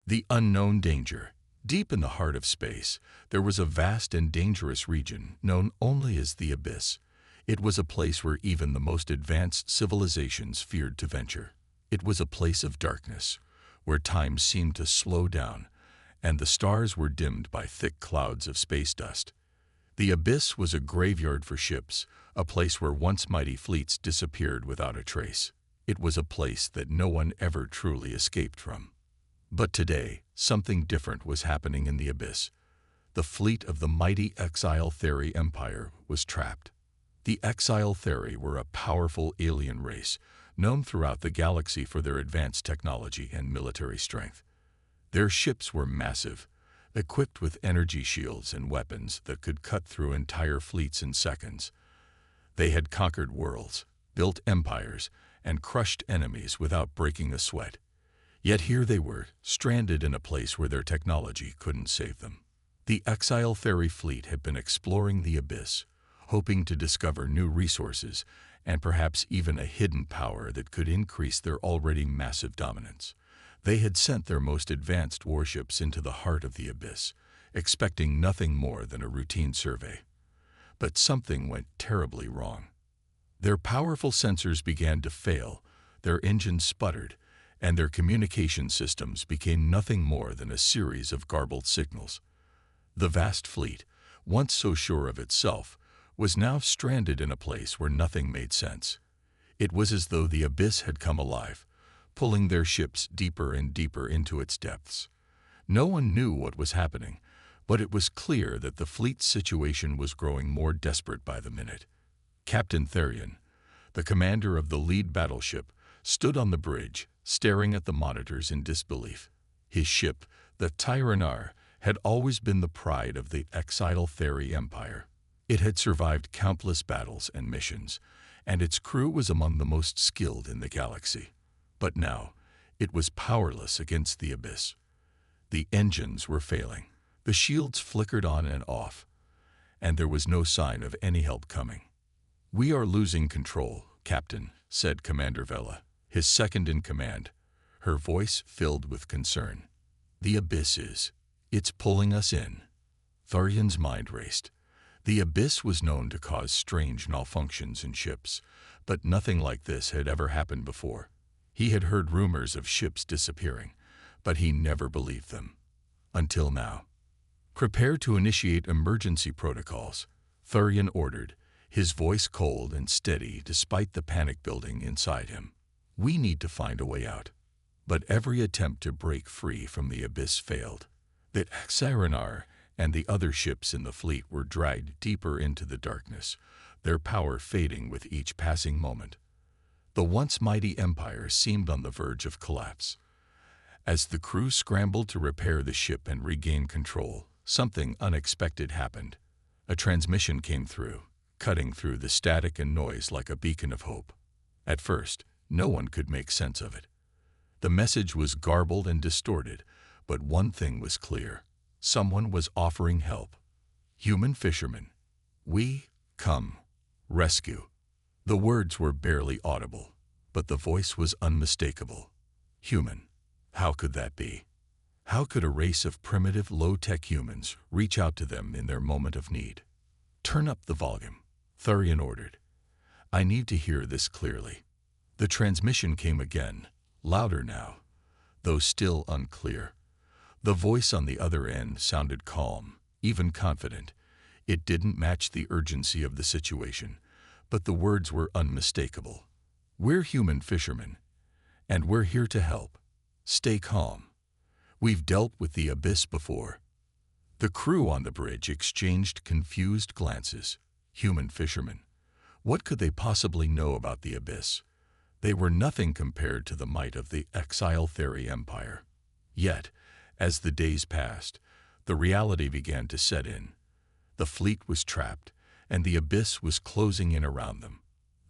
The unknown danger. Deep in the heart of space, there was a vast and dangerous region known only as the Abyss. It was a place where even the most advanced civilizations feared to venture. It was a place of darkness, where time seemed to slow down, and the stars were dimmed by thick clouds of space dust. The Abyss was a graveyard for ships, a place where once mighty fleets disappeared without a trace. It was a place that no one ever truly escaped from. But today, something different was happening in the Abyss. The fleet of the mighty Exile Theory Empire was trapped. The Exile Theory were a powerful alien race, known throughout the galaxy for their advanced technology and military strength. Their ships were massive, equipped with energy shields and weapons that could cut through entire fleets in seconds. They had conquered worlds, built empires, and crushed enemies without breaking a sweat. Yet here they were, stranded in a place where their technology couldn't save them. The Exile Theory fleet had been exploring the Abyss, hoping to discover new resources and perhaps even a hidden power that could increase their already massive dominance. They had sent their most advanced warships into the heart of the Abyss, expecting nothing more than a routine survey. But something went terribly wrong. Their powerful sensors began to fail, their engines sputtered, and their communication systems became nothing more than a series of garbled signals. The vast fleet, once so sure of itself, was now stranded in a place where nothing made sense. It was as though the Abyss had come alive, pulling their ships deeper and deeper into its depths. No one knew what was happening, but it was clear that the fleet's situation was growing more desperate by the minute. Captain Therion, the commander of the lead battleship, stood on the bridge, staring at the monitors in disbelief. His ship, the Tyrannar, had always been the pride of the Exile Theory Empire. It had survived countless battles and missions, and its crew was among the most skilled in the galaxy. But now, it was powerless against the Abyss. The engines were failing, the shields flickered on and off, and there was no sign of any help coming. "We are losing control, Captain," said Commander Vela, his second in command, her voice filled with concern. "The Abyss it's pulling us in." Tharion's mind raced. The Abyss was known to cause strange malfunctions in ships, but nothing like this had ever happened before. He had heard rumors of ships disappearing, but he never believed them. Until now. "Prepare to initiate emergency protocols," Tharion ordered, his voice cold and steady despite the panic building inside him. "We need to find a way out." But every attempt to break free from the Abyss failed. The Tyrannar and the other ships in the fleet were dragged deeper into the darkness, their power fading with each passing moment. The once mighty empire seemed on the verge of collapse. As the crew scrambled to repair the ship and regain control, something unexpected happened. A transmission came through, cutting through the static and noise like a beacon of hope. At first, no one could make sense of it. The message was garbled and distorted, but one thing was clear. Someone was offering help. "Human fishermen, we come. Rescue." The words were barely audible, but the voice was unmistakable. Human. How could that be? How could a race of primitive, low-tech humans reach out to them in their moment of need? "Turn up the volume," Tharion ordered. "I need to hear this clearly." The transmission came again, louder now, though still unclear. The voice on the other end sounded calm, even confident. It didn't match the urgency of the situation, but the words were unmistakable. "We're human fishermen, and we're here to help. Stay calm. We've dealt with the Abyss before." The crew on the bridge exchanged confused glances. Human fishermen. What could they possibly know about the Abyss? They were nothing compared to the might of the Exile Theory Empire. Yet, as the days passed, the reality began to set in. The fleet was trapped, and the Abyss was closing in around them.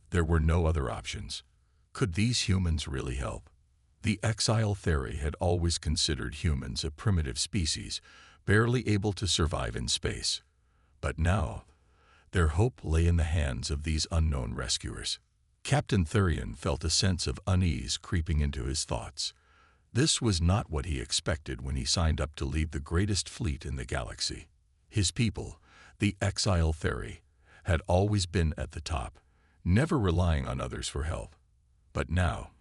There were no other options. Could these humans really help? The Exile Theory had always considered humans a primitive species, barely able to survive in space. But now, their hope lay in the hands of these unknown rescuers. Captain Therion felt a sense of unease creeping into his thoughts. This was not what he expected when he signed up to lead the greatest fleet in the galaxy. His people, the Exile Theory, had always been at the top, never relying on others for help. But now,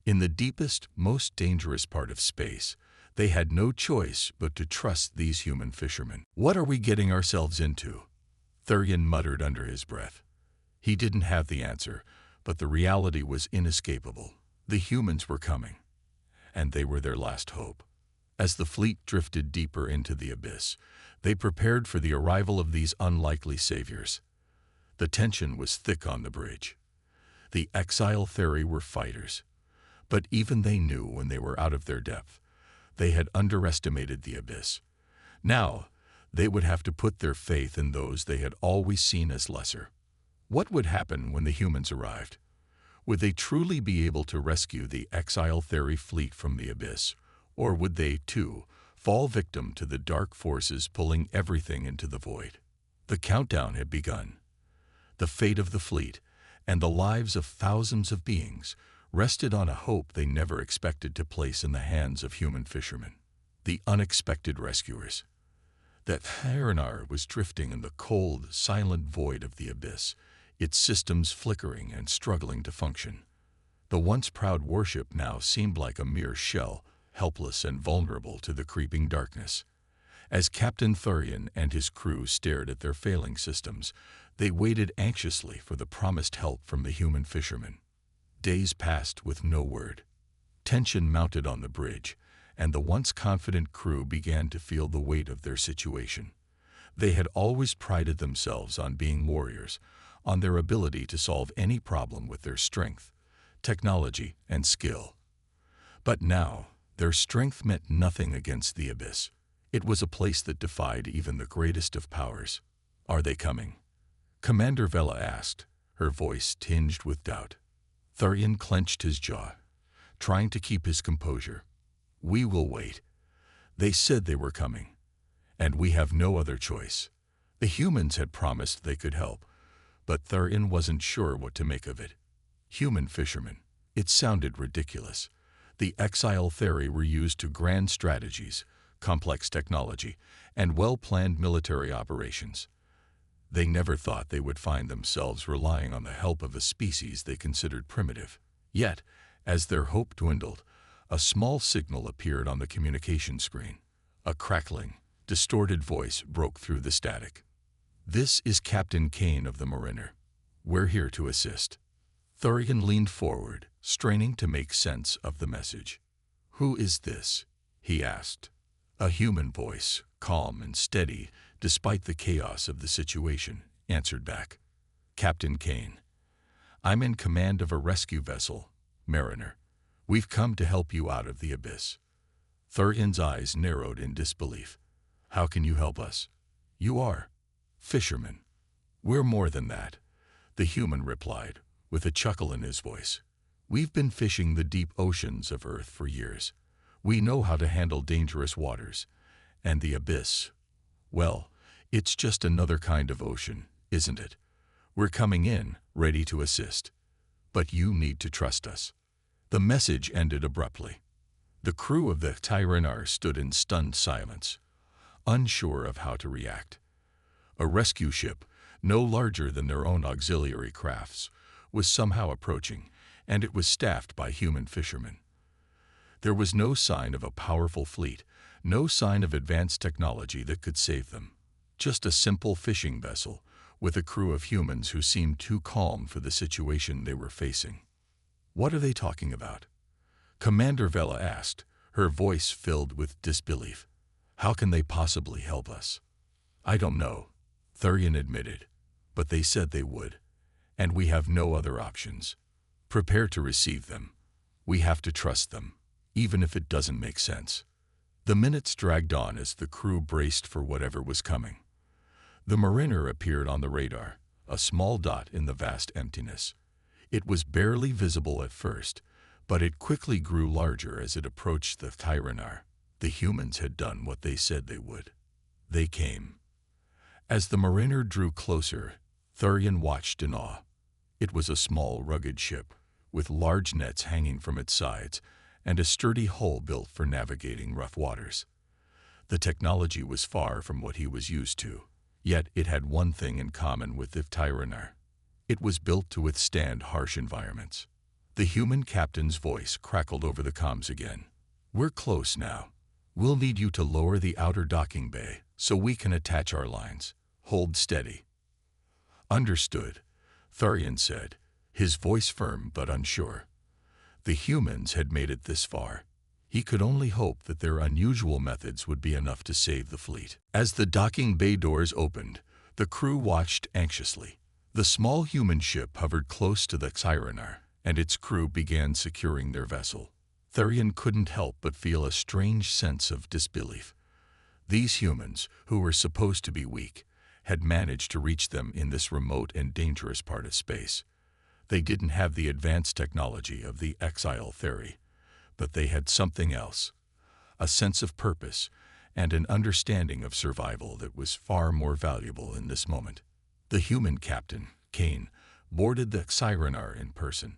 in the deepest, most dangerous part of space, they had no choice but to trust these human fishermen. "What are we getting ourselves into?" Thurian muttered under his breath. He didn't have the answer, but the reality was inescapable. The humans were coming, and they were their last hope. As the fleet drifted deeper into the abyss, they prepared for the arrival of these unlikely saviors. The tension was thick on the bridge. The Exile Theory were fighters, but even they knew when they were out of their depth. They had underestimated the abyss. Now, they would have to put their faith in those they had always seen as lesser. What would happen when the humans arrived? Would they truly be able to rescue the Exile Theory fleet from the abyss? Or would they, too, fall victim to the dark forces pulling everything into the void? The countdown had begun. The fate of the fleet, and the lives of thousands of beings, rested on a hope they never expected to place in the hands of human fishermen. The unexpected rescuers. That Tyrannar was drifting in the cold, silent void of the abyss, its systems flickering and struggling to function. The once proud Warship now seemed like a mere shell, helpless and vulnerable to the creeping darkness. As Captain Thurian and his crew stared at their failing systems, they waited anxiously for the promised help from the human fishermen. Days passed with no word. Tension mounted on the bridge, and the once confident crew began to feel the weight of their situation. They had always prided themselves on being warriors, on their ability to solve any problem with their strength, technology, and skill. But now, their strength meant nothing against the abyss. It was a place that defied even the greatest of powers. "Are they coming?" Commander Vela asked, her voice tinged with doubt. Thurian clenched his jaw, trying to keep his composure. "We will wait. They said they were coming, and we have no other choice." The humans had promised they could help, but Thurian wasn't sure what to make of it. Human fishermen. It sounded ridiculous. The Exile Theory were used to grand strategies, complex technology, and well-planned military operations. They never thought they would find themselves relying on the help of a species they considered primitive. Yet, as their hope dwindled, a small signal appeared on the communication screen. A crackling, distorted voice broke through the static. "This is Captain Kane of the Mariner. We're here to assist." Thurian leaned forward, straining to make sense of the message. "Who is this?" he asked. A human voice, calm and steady despite the chaos of the situation, answered back. "Captain Kane. I'm in command of a rescue vessel, Mariner. We've come to help you out of the abyss." Thurian's eyes narrowed in disbelief. "How can you help us?" "You are fishermen." "We're more than that," the human replied, with a chuckle in his voice. "We've been fishing the deep oceans of Earth for years. We know how to handle dangerous waters. And the abyss, well, it's just another kind of ocean, isn't it? We're coming in, ready to assist. But you need to trust us." The message ended abruptly. The crew of the Tyrannar stood in stunned silence, unsure of how to react. A rescue ship, no larger than their own auxiliary crafts, was somehow approaching, and it was staffed by human fishermen. There was no sign of a powerful fleet, no sign of advanced technology that could save them. Just a simple fishing vessel, with a crew of humans who seemed too calm for the situation they were facing. "What are they talking about?" Commander Vela asked, her voice filled with disbelief. "How can they possibly help us?" "I don't know," Thurian admitted, "but they said they would, and we have no other options. Prepare to receive them. We have to trust them, even if it doesn't make sense." The minutes dragged on as the crew braced for whatever was coming. The Mariner appeared on the radar, a small dot in the vast emptiness. It was barely visible at first, but it quickly grew larger as it approached the Tyrannar. The humans had done what they said they would. They came. As the Mariner drew closer, Thurian watched in awe. It was a small, rugged ship, with large nets hanging from its sides, and a sturdy hull built for navigating rough waters. The technology was far from what he was used to, yet it had one thing in common with the Tyranar. It was built to withstand harsh environments. The human captain's voice crackled over the comms again. "We're close now. We'll need you to lower the outer docking bay so we can attach our lines. Hold steady." "Understood," Thurian said, his voice firm but unsure. The humans had made it this far. He could only hope that their unusual methods would be enough to save the fleet. As the docking bay doors opened, the crew watched anxiously. The small human ship hovered close to the Tyranar, and its crew began securing their vessel. Thurian couldn't help but feel a strange sense of disbelief. These humans, who were supposed to be weak, had managed to reach them in this remote and dangerous part of space. They didn't have the advanced technology of the exile theory, but they had something else, a sense of purpose and an understanding of survival that was far more valuable in this moment. The human captain, Kane, boarded the Tyranar in person.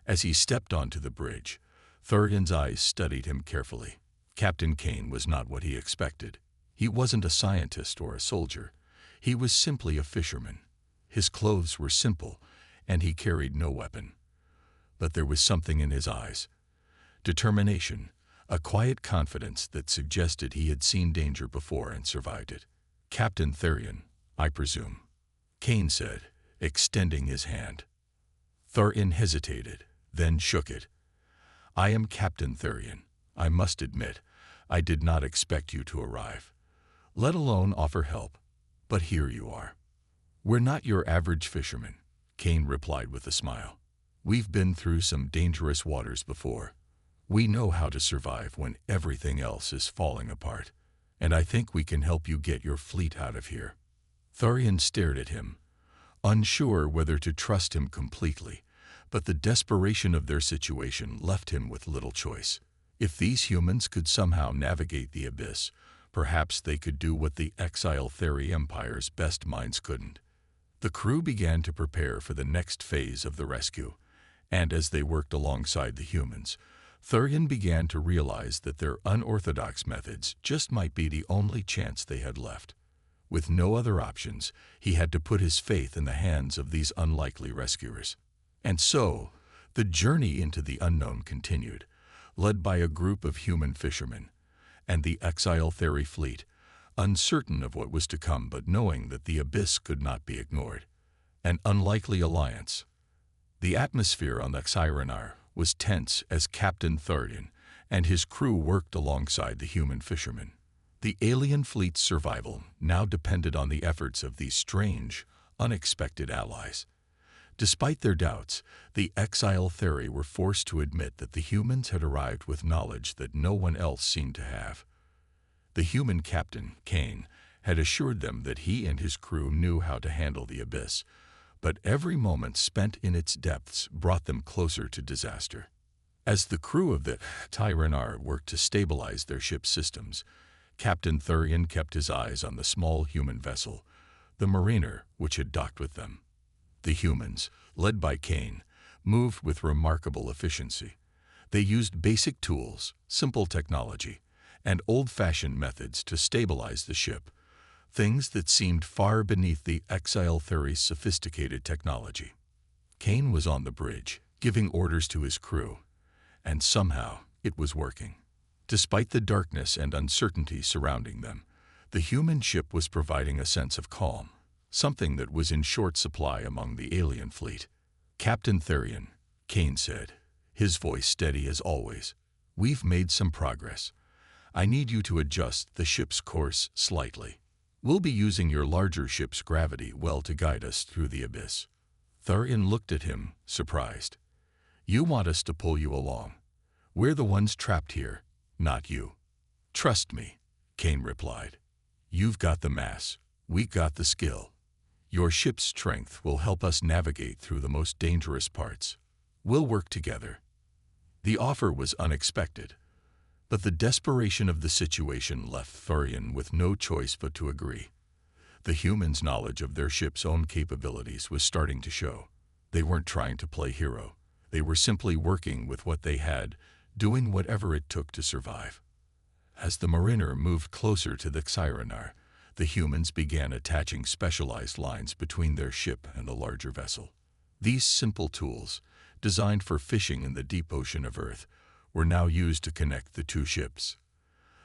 As he stepped onto the bridge, Thurian's eyes studied him carefully. Captain Kane was not what he expected. He wasn't a scientist or a soldier. He was simply a fisherman. His clothes were simple, and he carried no weapon. But there was something in his eyes. Determination, a quiet confidence that suggested he had seen danger before and survived it. "Captain Thurian, I presume," Kane said, extending his hand. Thurian hesitated, then shook it. "I am Captain Thurian. I must admit, I did not expect you to arrive, let alone offer help. But here you are." "We're not your average fishermen," Kane replied with a smile. "We've been through some dangerous waters before. We know how to survive when everything else is falling apart, and I think we can help you get your fleet out of here." Thurian stared at him, unsure whether to trust him completely, but the desperation of their situation left him with little choice. If these humans could somehow navigate the abyss, perhaps they could do what the exile theory empire's best minds couldn't. The crew began to prepare for the next phase of the rescue, and as they worked alongside the humans, Thurian began to realize that their unorthodox methods just might be the only chance they had left. With no other options, he had to put his faith in the hands of these unlikely rescuers. And so, the journey into the unknown continued, led by a group of human fishermen, and the exile theory fleet, uncertain of what was to come but knowing that the abyss could not be ignored. An unlikely alliance. The atmosphere on the Tyranar was tense as Captain Thurian and his crew worked alongside the human fishermen. The alien fleet's survival now depended on the efforts of these strange, unexpected allies. Despite their doubts, the exile theory were forced to admit that the humans had arrived with knowledge that no one else seemed to have. The human captain, Kane, had assured them that he and his crew knew how to handle the abyss, but every moment spent in its depths brought them closer to disaster. As the crew of the Tyranar worked to stabilize their ship's systems, Captain Thurian kept his eyes on the small human vessel, the mariner, which had docked with them. The humans, led by Kane, moved with remarkable efficiency. They used basic tools, simple technology, and old-fashioned methods to stabilize the ship, things that seemed far beneath the exile theory's sophisticated technology. Kane was on the bridge, giving orders to his crew, and somehow it was working. Despite the darkness and uncertainty surrounding them, the human ship was providing a sense of calm, something that was in short supply among the alien fleet. "Captain Thurian," Kane said, his voice steady as always, "we've made some progress. I need you to adjust the ship's course slightly. We'll be using your larger ship's gravity well to guide us through the abyss." Thurian looked at him, surprised. "You want us to pull you along? We're the ones trapped here, not you." "Trust me," Kane replied. "You've got the mass. We got the skill. Your ship's strength will help us navigate through the most dangerous parts. We'll work together." The offer was unexpected, but the desperation of the situation left Thurian with no choice but to agree. The humans' knowledge of their ship's own capabilities was starting to show. They weren't trying to play hero. They were simply working with what they had, doing whatever it took to survive. As the mariner moved closer to the Xyrenar, the humans began attaching specialized lines between their ship and the larger vessel. These simple tools, designed for fishing in the deep ocean of Earth, were now used to connect the two ships.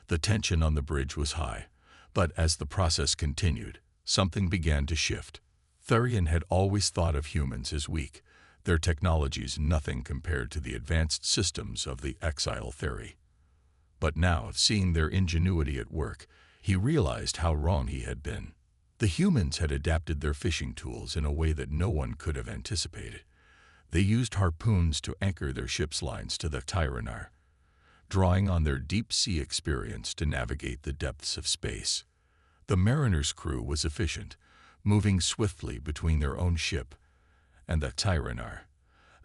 The tension on the bridge was high, but as the process continued, something began to shift. Thurian had always thought of humans as weak, their technologies nothing compared to the advanced systems of the exile theory. But now, seeing their ingenuity at work, he realized how wrong he had been. The humans had adapted their fishing tools in a way that no one could have anticipated. They used harpoons to anchor their ship's lines to the Xyrenar, drawing on their deep-sea experience to navigate the depths of space. The mariner's crew was efficient, moving swiftly between their own ship and the Xyrenar,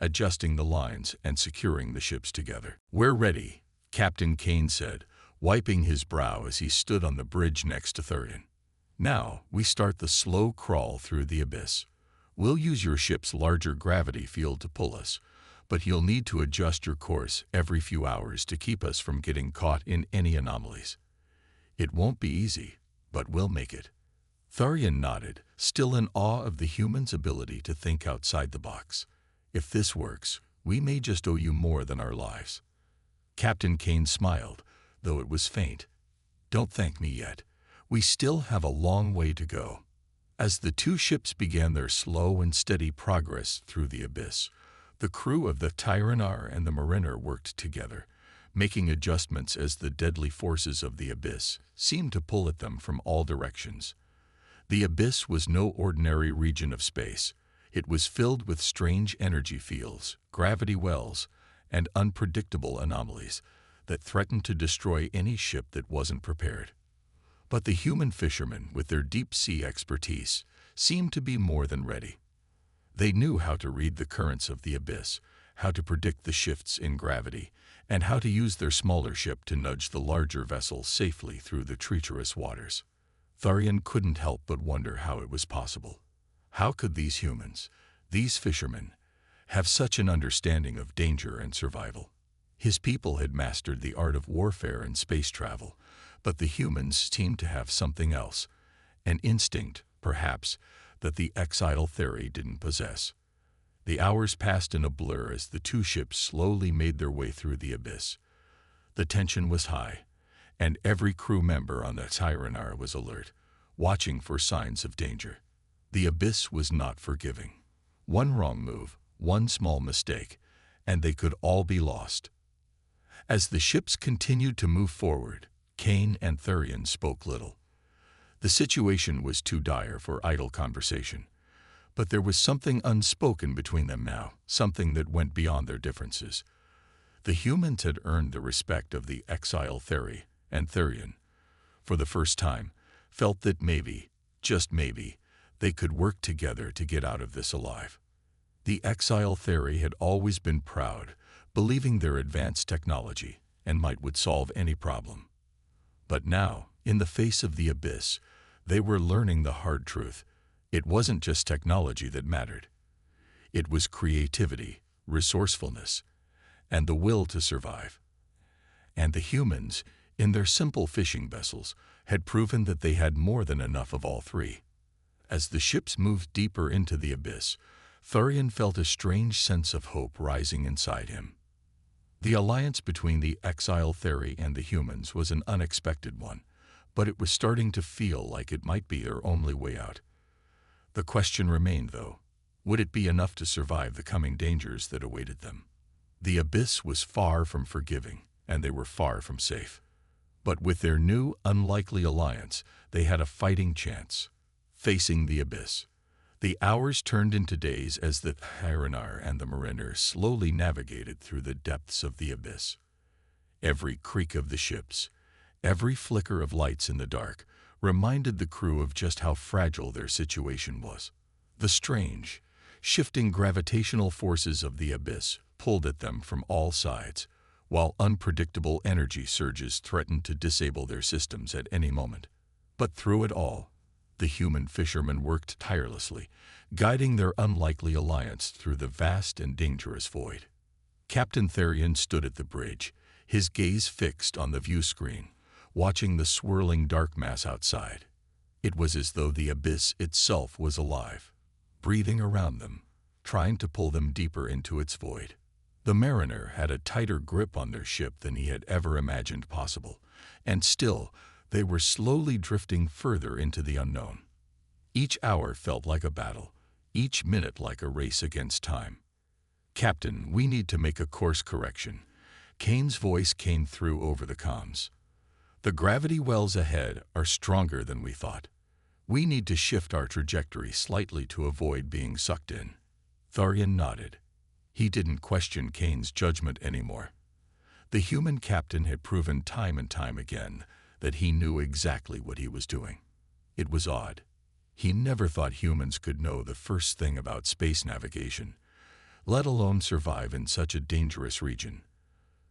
adjusting the lines and securing the ships together. "We're ready," Captain Kane said, wiping his brow as he stood on the bridge next to Thurian. "Now, we start the slow crawl through the abyss. We'll use your ship's larger gravity field to pull us, but you'll need to adjust your course every few hours to keep us from getting caught in any anomalies. It won't be easy, but we'll make it." Thurian nodded, still in awe of the human's ability to think outside the box. "If this works, we may just owe you more than our lives." Captain Kane smiled, though it was faint. "Don't thank me yet. We still have a long way to go." As the two ships began their slow and steady progress through the abyss, the crew of the Xyrenar and the mariner worked together, making adjustments as the deadly forces of the abyss seemed to pull at them from all directions. The abyss was no ordinary region of space. It was filled with strange energy fields, gravity wells, and unpredictable anomalies that threatened to destroy any ship that wasn't prepared. But the human fishermen, with their deep-sea expertise, seemed to be more than ready. They knew how to read the currents of the abyss, how to predict the shifts in gravity, and how to use their smaller ship to nudge the larger vessel safely through the treacherous waters. Thurian couldn't help but wonder how it was possible. How could these humans, these fishermen, have such an understanding of danger and survival? His people had mastered the art of warfare and space travel, but the humans seemed to have something else, an instinct, perhaps, that the exile theory didn't possess. The hours passed in a blur as the two ships slowly made their way through the abyss. The tension was high, and every crew member on the Xyrenar was alert, watching for signs of danger. The abyss was not forgiving. One wrong move, one small mistake, and they could all be lost. As the ships continued to move forward, Kane and Thurian spoke little. The situation was too dire for idle conversation, but there was something unspoken between them now, something that went beyond their differences. The humans had earned the respect of the exile theory, and Thurian, for the first time, felt that maybe, just maybe, they could work together to get out of this alive. The exile theory had always been proud, believing their advanced technology and might would solve any problem. But now, in the face of the abyss, they were learning the hard truth. It wasn't just technology that mattered. It was creativity, resourcefulness, and the will to survive. And the humans, in their simple fishing vessels, had proven that they had more than enough of all three. As the ships moved deeper into the abyss, Thurian felt a strange sense of hope rising inside him. The alliance between the exile theory and the humans was an unexpected one, but it was starting to feel like it might be their only way out. The question remained, though, would it be enough to survive the coming dangers that awaited them? The abyss was far from forgiving, and they were far from safe. But with their new, unlikely alliance, they had a fighting chance. Facing the abyss, the hours turned into days as the Xyrenar and the mariner slowly navigated through the depths of the abyss. Every creak of the ships, every flicker of lights in the dark, reminded the crew of just how fragile their situation was. The strange, shifting gravitational forces of the abyss pulled at them from all sides, while unpredictable energy surges threatened to disable their systems at any moment. But through it all, the human fishermen worked tirelessly, guiding their unlikely alliance through the vast and dangerous void. Captain Therian stood at the bridge, his gaze fixed on the view screen, watching the swirling dark mass outside. It was as though the abyss itself was alive, breathing around them, trying to pull them deeper into its void. The mariner had a tighter grip on their ship than he had ever imagined possible, and still they were slowly drifting further into the unknown. Each hour felt like a battle, each minute like a race against time. "Captain, we need to make a course correction." Kane's voice came through over the comms. "The gravity wells ahead are stronger than we thought. We need to shift our trajectory slightly to avoid being sucked in." Therian nodded. He didn't question Kane's judgment anymore. The human captain had proven time and time again that he knew exactly what he was doing. It was odd. He never thought humans could know the first thing about space navigation, let alone survive in such a dangerous region.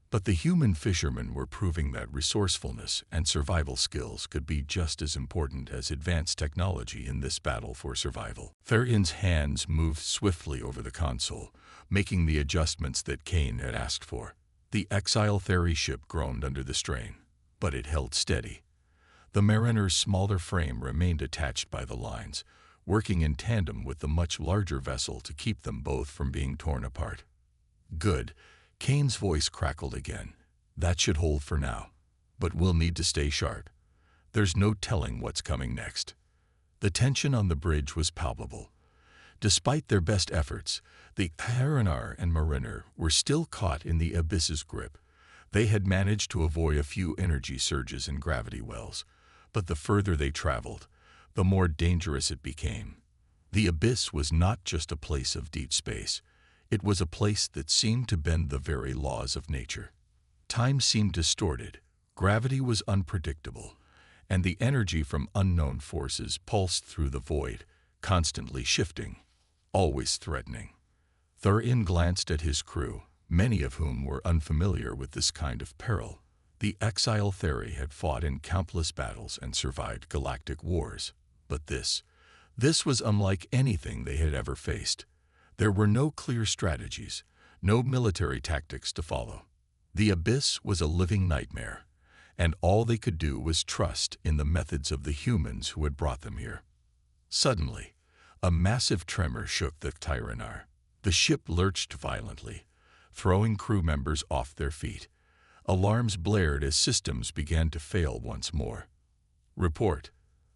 But the human fishermen were proving that resourcefulness and survival skills could be just as important as advanced technology in this battle for survival. Therian's hands moved swiftly over the console, making the adjustments that Kane had asked for. The Exile Theri ship groaned under the strain, but it held steady. The mariner's smaller frame remained attached by the lines, working in tandem with the much larger vessel to keep them both from being torn apart. "Good." Kane's voice crackled again. "That should hold for now. But we'll need to stay sharp. There's no telling what's coming next." The tension on the bridge was palpable. Despite their best efforts, the Harinar and Mariner were still caught in the abyss's grip. They had managed to avoid a few energy surges and gravity wells, but the further they traveled, the more dangerous it became. The abyss was not just a place of deep space. It was a place that seemed to bend the very laws of nature. Time seemed distorted, gravity was unpredictable, and the energy from unknown forces pulsed through the void, constantly shifting, always threatening. Therian glanced at his crew, many of whom were unfamiliar with this kind of peril. The Exile Theri had fought in countless battles and survived galactic wars, but this was unlike anything they had ever faced. There were no clear strategies, no military tactics to follow. The abyss was a living nightmare, and all they could do was trust in the methods of the humans who had brought them here. Suddenly, a massive tremor shook the Tyranar. The ship lurched violently, throwing crew members off their feet. Alarms blared as systems began to fail once more. "Report,"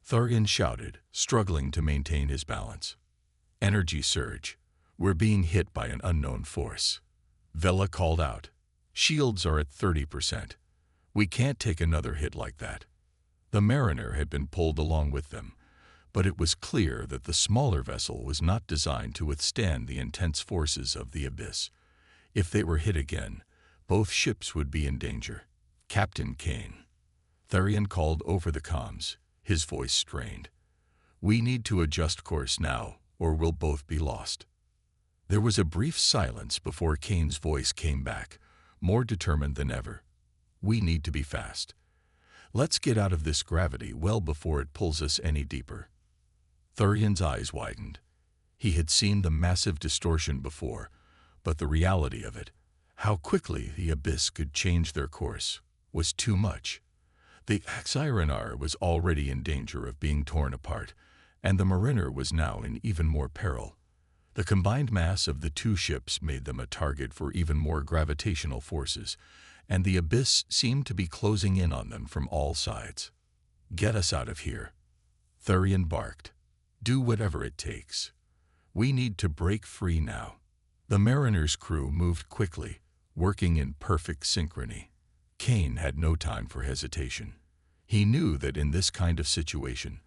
Therian shouted, struggling to maintain his balance. "Energy surge. We're being hit by an unknown force." Vela called out. "Shields are at 30%. We can't take another hit like that." The mariner had been pulled along with them, but it was clear that the smaller vessel was not designed to withstand the intense forces of the abyss. If they were hit again, both ships would be in danger. "Captain Kane," Therian called over the comms, his voice strained. "We need to adjust course now, or we'll both be lost." There was a brief silence before Kane's voice came back, more determined than ever. "We need to be fast. Let's get out of this gravity well before it pulls us any deeper." Therian's eyes widened. He had seen the massive distortion before, but the reality of it, how quickly the abyss could change their course, was too much. The Xyrenar was already in danger of being torn apart, and the mariner was now in even more peril. The combined mass of the two ships made them a target for even more gravitational forces, and the abyss seemed to be closing in on them from all sides. "Get us out of here," Therian barked. "Do whatever it takes. We need to break free now." The mariner's crew moved quickly, working in perfect synchrony. Kane had no time for hesitation. He knew that in this kind of situation,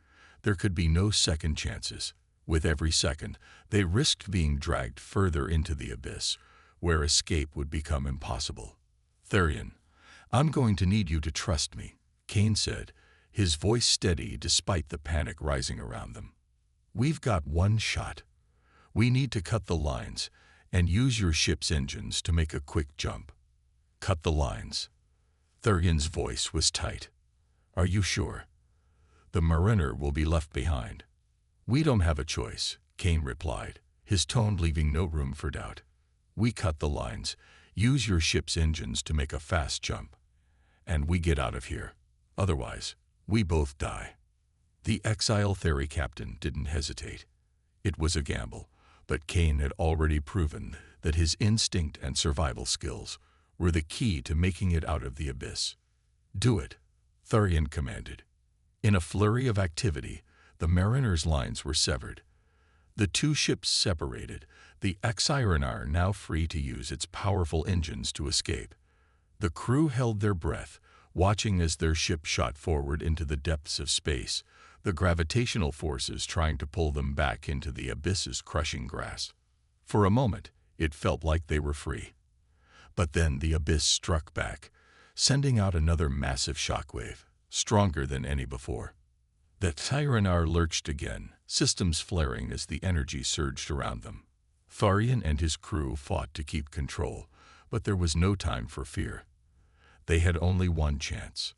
there could be no second chances. With every second, they risked being dragged further into the abyss, where escape would become impossible. "Therian, I'm going to need you to trust me," Kane said, his voice steady despite the panic rising around them. "We've got one shot. We need to cut the lines and use your ship's engines to make a quick jump." "Cut the lines." Therian's voice was tight. "Are you sure? The mariner will be left behind." "We don't have a choice," Kane replied, his tone leaving no room for doubt. "We cut the lines. Use your ship's engines to make a fast jump. And we get out of here. Otherwise, we both die. The Exile Theory captain didn't hesitate. It was a gamble, but Kane had already proven that his instinct and survival skills were the key to making it out of the abyss. Do it, Thurian commanded. In a flurry of activity, the mariners' lines were severed. The two ships separated, the Exirenar now free to use its powerful engines to escape. The crew held their breath, watching as their ship shot forward into the depths of space, the gravitational forces trying to pull them back into the abyss's crushing grasp. For a moment, it felt like they were free. But then the abyss struck back, sending out another massive shockwave, stronger than any before. The Tyranar lurched again, systems flaring as the energy surged around them. Thurian and his crew fought to keep control, but there was no time for fear. They had only one chance.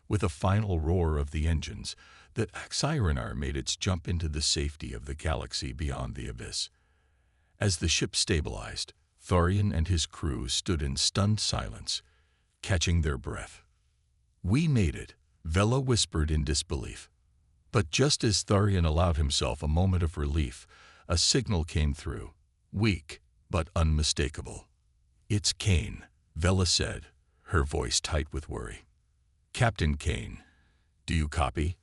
With a final roar of the engines, the Exirenar made its jump into the safety of the galaxy beyond the abyss. As the ship stabilized, Thurian and his crew stood in stunned silence, catching their breath. "We made it," Vela whispered in disbelief. But just as Thurian allowed himself a moment of relief, a signal came through, weak but unmistakable. "It's Kane," Vela said, her voice tight with worry. "Captain Kane, do you copy?"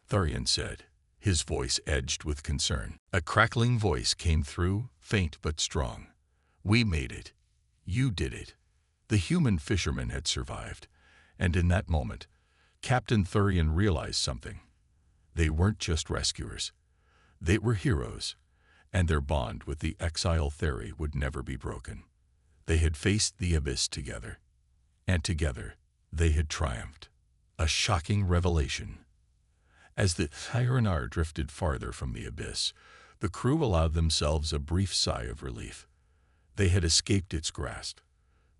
Thurian said, his voice edged with concern. A crackling voice came through, faint but strong. "We made it. You did it." The human fisherman had survived, and in that moment, Captain Thurian realized something. They weren't just rescuers. They were heroes, and their bond with the Exile Theory would never be broken. They had faced the abyss together, and together they had triumphed. A shocking revelation. As the Tyranar drifted farther from the abyss, the crew allowed themselves a brief sigh of relief. They had escaped its grasp,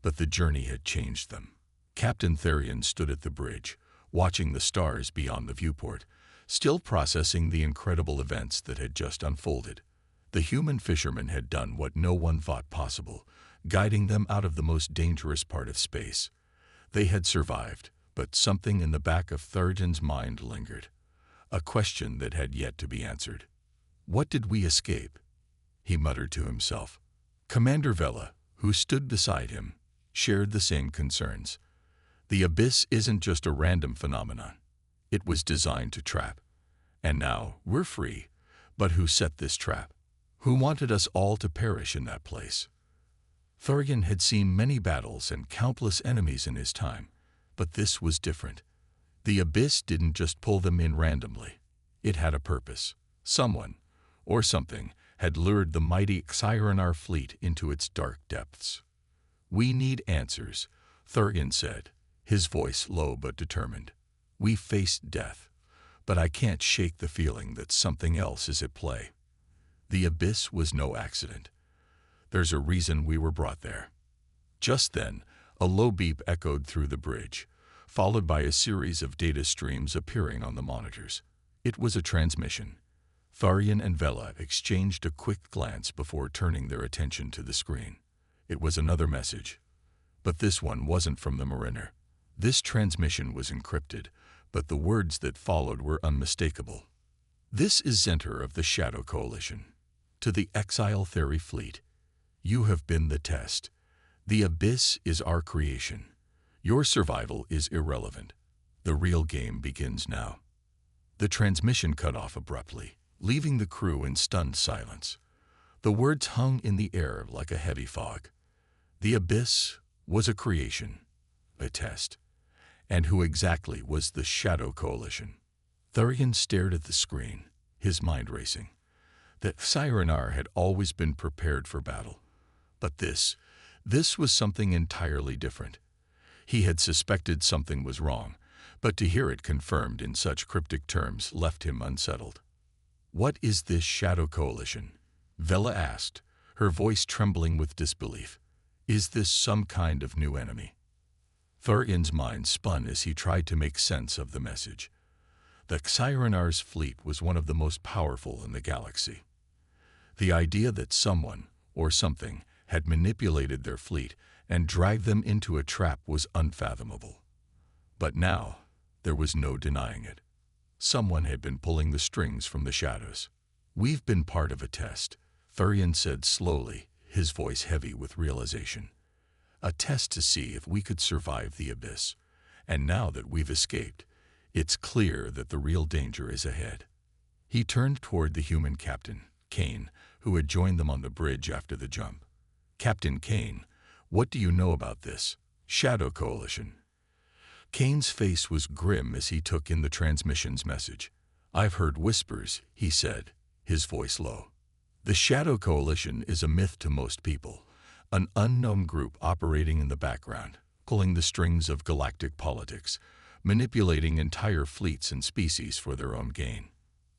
but the journey had changed them. Captain Thurian stood at the bridge, watching the stars beyond the viewport, still processing the incredible events that had just unfolded. The human fishermen had done what no one thought possible, guiding them out of the most dangerous part of space. They had survived, but something in the back of Thurian's mind lingered. A question that had yet to be answered. "What did we escape?" he muttered to himself. Commander Vela, who stood beside him, shared the same concerns. The abyss isn't just a random phenomenon. It was designed to trap. And now we're free. But who set this trap? Who wanted us all to perish in that place? Thurian had seen many battles and countless enemies in his time, but this was different. The abyss didn't just pull them in randomly. It had a purpose. Someone, or something, had lured the mighty Exirenar fleet into its dark depths. "We need answers," Thurian said, his voice low but determined. "We faced death, but I can't shake the feeling that something else is at play. The abyss was no accident. There's a reason we were brought there." Just then, a low beep echoed through the bridge, followed by a series of data streams appearing on the monitors. It was a transmission. Thurian and Vela exchanged a quick glance before turning their attention to the screen. It was another message. But this one wasn't from the mariner. This transmission was encrypted, but the words that followed were unmistakable. "This is Zenter of the Shadow Coalition. To the Exile Theory fleet, you have been the test. The abyss is our creation. Your survival is irrelevant. The real game begins now." The transmission cut off abruptly, leaving the crew in stunned silence. The words hung in the air like a heavy fog. The abyss was a creation, a test. And who exactly was the Shadow Coalition? Thurian stared at the screen, his mind racing. The Exirenar had always been prepared for battle. But this was something entirely different. He had suspected something was wrong, but to hear it confirmed in such cryptic terms left him unsettled. "What is this Shadow Coalition?" Vela asked, her voice trembling with disbelief. "Is this some kind of new enemy?" Thurian's mind spun as he tried to make sense of the message. The Exirenar's fleet was one of the most powerful in the galaxy. The idea that someone, or something, had manipulated their fleet and drag them into a trap was unfathomable. But now, there was no denying it. Someone had been pulling the strings from the shadows. "We've been part of a test," Thurian said slowly, his voice heavy with realization. "A test to see if we could survive the abyss. And now that we've escaped, it's clear that the real danger is ahead." He turned toward the human captain, Kane, who had joined them on the bridge after the jump. "Captain Kane, what do you know about this Shadow Coalition?" Kane's face was grim as he took in the transmission's message. "I've heard whispers," he said, his voice low. "The Shadow Coalition is a myth to most people, an unknown group operating in the background, pulling the strings of galactic politics, manipulating entire fleets and species for their own gain.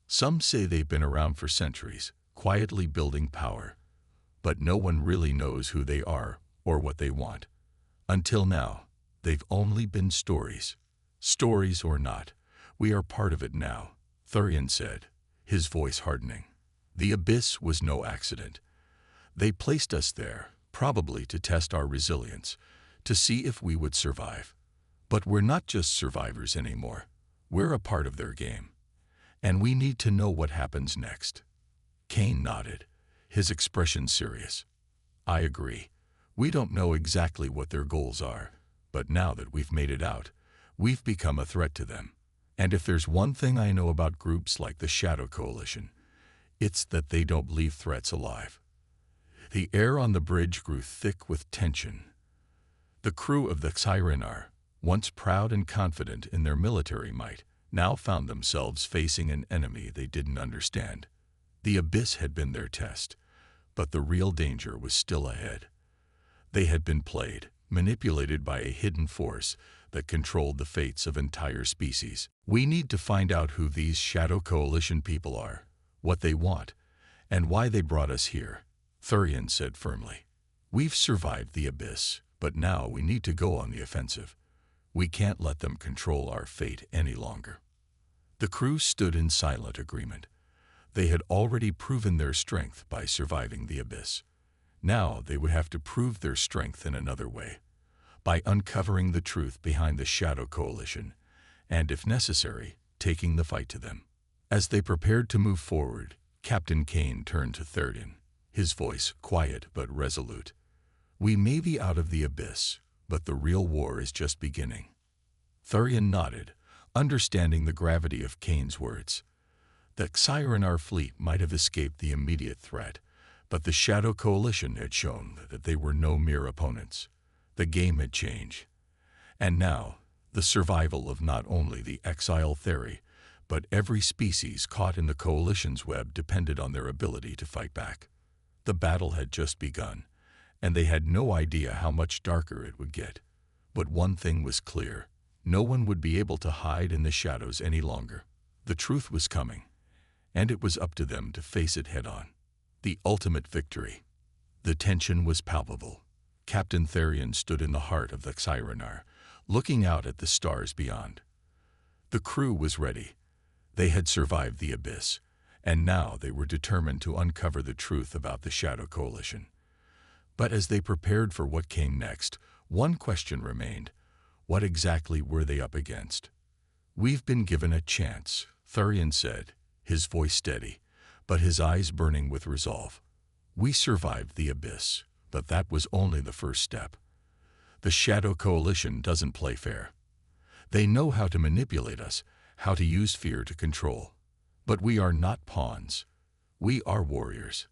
Some say they've been around for centuries, quietly building power, but no one really knows who they are or what they want. Until now, they've only been stories. Stories or not, we are part of it now," Thurian said, his voice hardening. "The abyss was no accident. They placed us there, probably to test our resilience, to see if we would survive. But we're not just survivors anymore. We're a part of their game. And we need to know what happens next." Kane nodded, his expression serious. "I agree. We don't know exactly what their goals are, but now that we've made it out, we've become a threat to them. And if there's one thing I know about groups like the Shadow Coalition, it's that they don't leave threats alive." The air on the bridge grew thick with tension. The crew of the Cyrenar, once proud and confident in their military might, now found themselves facing an enemy they didn't understand. The abyss had been their test, but the real danger was still ahead. They had been played, manipulated by a hidden force that controlled the fates of entire species. "We need to find out who these Shadow Coalition people are, what they want, and why they brought us here," Thurian said firmly. "We've survived the abyss, but now we need to go on the offensive. We can't let them control our fate any longer." The crew stood in silent agreement. They had already proven their strength by surviving the abyss. Now they would have to prove their strength in another way, by uncovering the truth behind the Shadow Coalition, and if necessary, taking the fight to them. As they prepared to move forward, Captain Kane turned to Thurian, his voice quiet but resolute. "We may be out of the abyss, but the real war is just beginning." Thurian nodded, understanding the gravity of Kane's words. The Cyrenar fleet might have escaped the immediate threat, but the Shadow Coalition had shown that they were no mere opponents. The game had changed. And now, the survival of not only the exile theory, but every species caught in the Coalition's web depended on their ability to fight back. The battle had just begun, and they had no idea how much darker it would get. But one thing was clear: no one would be able to hide in the shadows any longer. The truth was coming, and it was up to them to face it head-on. The ultimate victory. The tension was palpable. Captain Thurian stood in the heart of the Cyrenar, looking out at the stars beyond. The crew was ready. They had survived the abyss, and now they were determined to uncover the truth about the Shadow Coalition. But as they prepared for what came next, one question remained: what exactly were they up against? "We've been given a chance," Thurian said, his voice steady, but his eyes burning with resolve. "We survived the abyss, but that was only the first step. The Shadow Coalition doesn't play fair. They know how to manipulate us, how to use fear to control. But we are not pawns. We are warriors,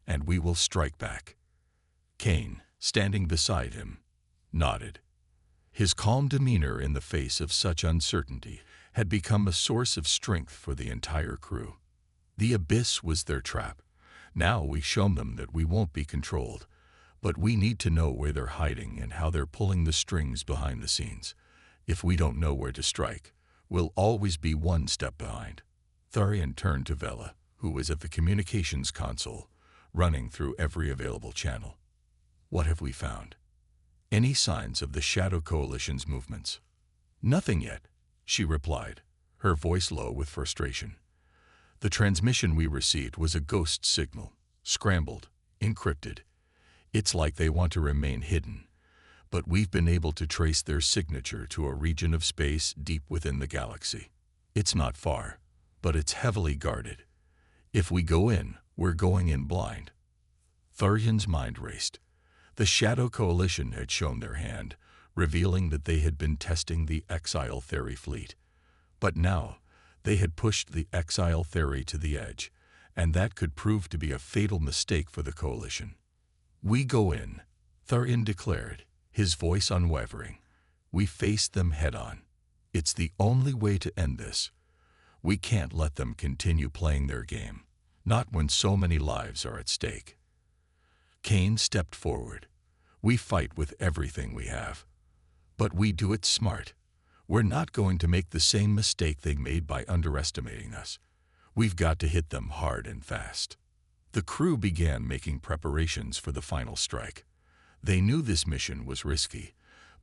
and we will strike back." Kane, standing beside him, nodded. His calm demeanor in the face of such uncertainty had become a source of strength for the entire crew. The abyss was their trap. Now we've shown them that we won't be controlled, but we need to know where they're hiding and how they're pulling the strings behind the scenes. If we don't know where to strike, we'll always be one step behind. Thurian turned to Vela, who was at the communications console, running through every available channel. "What have we found? Any signs of the Shadow Coalition's movements?" "Nothing yet," she replied, her voice low with frustration. "The transmission we received was a ghost signal, scrambled, encrypted. It's like they want to remain hidden, but we've been able to trace their signature to a region of space deep within the galaxy. It's not far, but it's heavily guarded. If we go in, we're going in blind." Tharian's mind raced. The Shadow Coalition had shown their hand, revealing that they had been testing the Exile Theory fleet. But now, they had pushed the Exile Theory to the edge, and that could prove to be a fatal mistake for the Coalition. "We go in," Tharian declared, his voice unwavering. "We face them head-on. It's the only way to end this. We can't let them continue playing their game, not when so many lives are at stake." Kane stepped forward. "We fight with everything we have. But we do it smart. We're not going to make the same mistake they made by underestimating us. We've got to hit them hard and fast." The crew began making preparations for the final strike. They knew this mission was risky,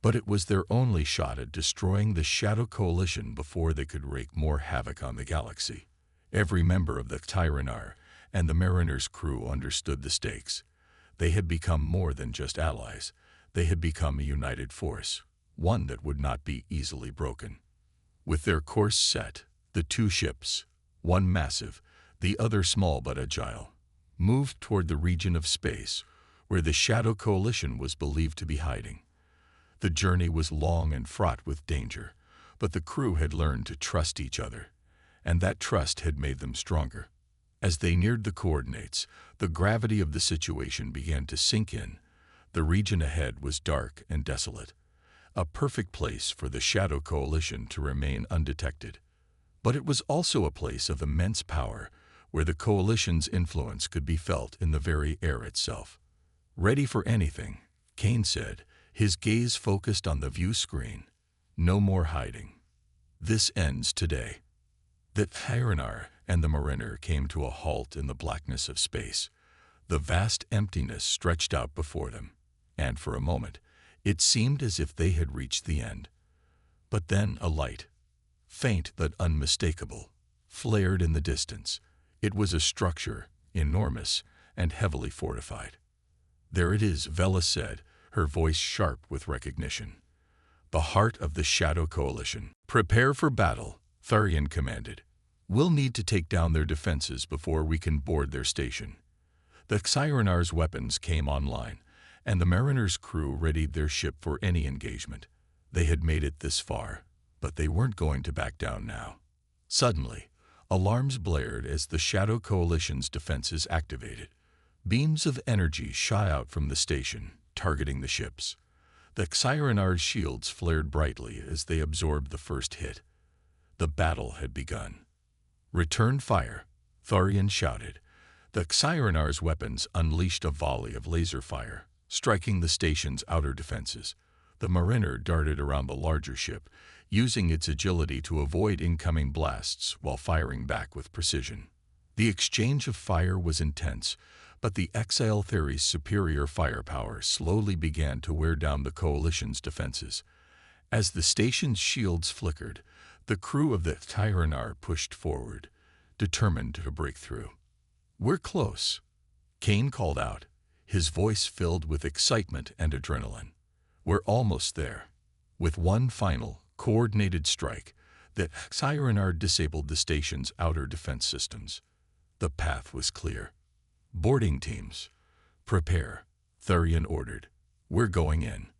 but it was their only shot at destroying the Shadow Coalition before they could wreak more havoc on the galaxy. Every member of the Tyrannar and the Mariner's crew understood the stakes. They had become more than just allies. They had become a united force, one that would not be easily broken. With their course set, the two ships, one massive, the other small but agile, moved toward the region of space where the Shadow Coalition was believed to be hiding. The journey was long and fraught with danger, but the crew had learned to trust each other, and that trust had made them stronger. As they neared the coordinates, the gravity of the situation began to sink in. The region ahead was dark and desolate, a perfect place for the Shadow Coalition to remain undetected. But it was also a place of immense power, where the Coalition's influence could be felt in the very air itself. "Ready for anything," Kane said, his gaze focused on the view screen. "No more hiding. This ends today." The Tyrannar and the Mariner came to a halt in the blackness of space. The vast emptiness stretched out before them, and for a moment, it seemed as if they had reached the end. But then a light, faint but unmistakable, flared in the distance. It was a structure, enormous and heavily fortified. "There it is," Vela said, her voice sharp with recognition. "The heart of the Shadow Coalition." "Prepare for battle," Tharian commanded. "We'll need to take down their defenses before we can board their station." The Xyrannar's weapons came online, and the Mariner's crew readied their ship for any engagement. They had made it this far, but they weren't going to back down now. Suddenly, alarms blared as the Shadow Coalition's defenses activated. Beams of energy shot out from the station, targeting the ships. The Xyrannar's shields flared brightly as they absorbed the first hit. The battle had begun. "Return fire," Tharian shouted. The Xyrannar's weapons unleashed a volley of laser fire, striking the station's outer defenses. The Mariner darted around the larger ship, using its agility to avoid incoming blasts while firing back with precision. The exchange of fire was intense, but the Exile Theory's superior firepower slowly began to wear down the Coalition's defenses. As the station's shields flickered, the crew of the Tyrannar pushed forward, determined to break through. "We're close," Kane called out, his voice filled with excitement and adrenaline. "We're almost there." With one final, coordinated strike, the Xyrannar disabled the station's outer defense systems. The path was clear. "Boarding teams, prepare," Tharian ordered. "We're going in."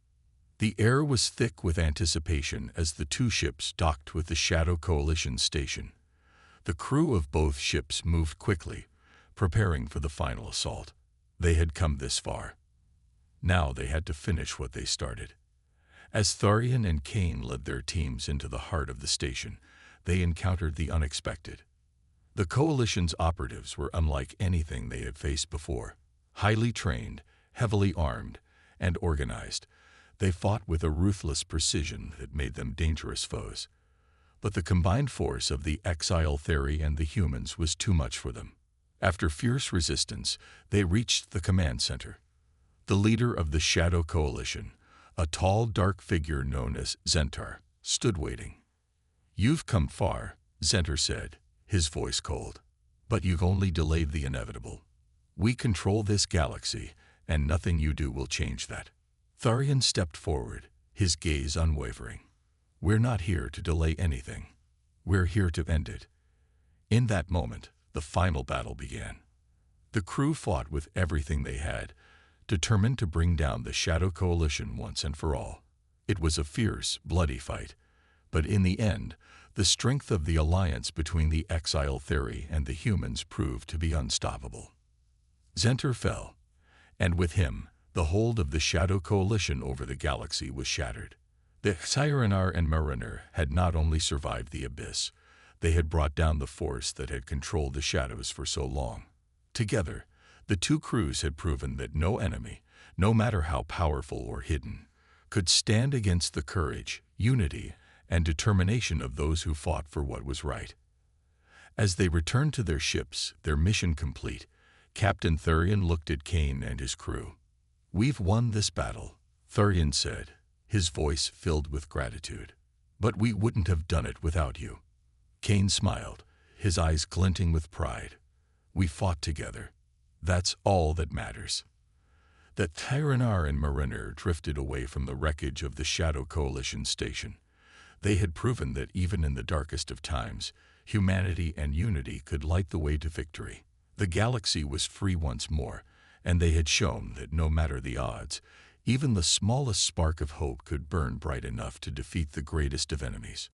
The air was thick with anticipation as the two ships docked with the Shadow Coalition station. The crew of both ships moved quickly, preparing for the final assault. They had come this far. Now they had to finish what they started. As Tharian and Kane led their teams into the heart of the station, they encountered the unexpected. The Coalition's operatives were unlike anything they had faced before. Highly trained, heavily armed, and organized, they fought with a ruthless precision that made them dangerous foes. But the combined force of the Exile Theory and the humans was too much for them. After fierce resistance, they reached the command center. The leader of the Shadow Coalition, a tall, dark figure known as Zentar, stood waiting. "You've come far," Zentar said, his voice cold. "But you've only delayed the inevitable. We control this galaxy, and nothing you do will change that." Tharian stepped forward, his gaze unwavering. "We're not here to delay anything. We're here to end it." In that moment, the final battle began. The crew fought with everything they had, determined to bring down the Shadow Coalition once and for all. It was a fierce, bloody fight, but in the end, the strength of the alliance between the Exile Theory and the humans proved to be unstoppable. Zenter fell, and with him, the hold of the Shadow Coalition over the galaxy was shattered. The Sirenar and Mariner had not only survived the abyss, they had brought down the force that had controlled the shadows for so long. Together, the two crews had proven that no enemy, no matter how powerful or hidden, could stand against the courage, unity, and determination of those who fought for what was right. As they returned to their ships, their mission complete, Captain Tharian looked at Kane and his crew. "We've won this battle," Tharian said, his voice filled with gratitude. "But we wouldn't have done it without you." Kane smiled, his eyes glinting with pride. "We fought together. That's all that matters." The Tyranar and Mariner drifted away from the wreckage of the Shadow Coalition station. They had proven that even in the darkest of times, humanity and unity could light the way to victory. The galaxy was free once more, and they had shown that no matter the odds, even the smallest spark of hope could burn bright enough to defeat the greatest of enemies.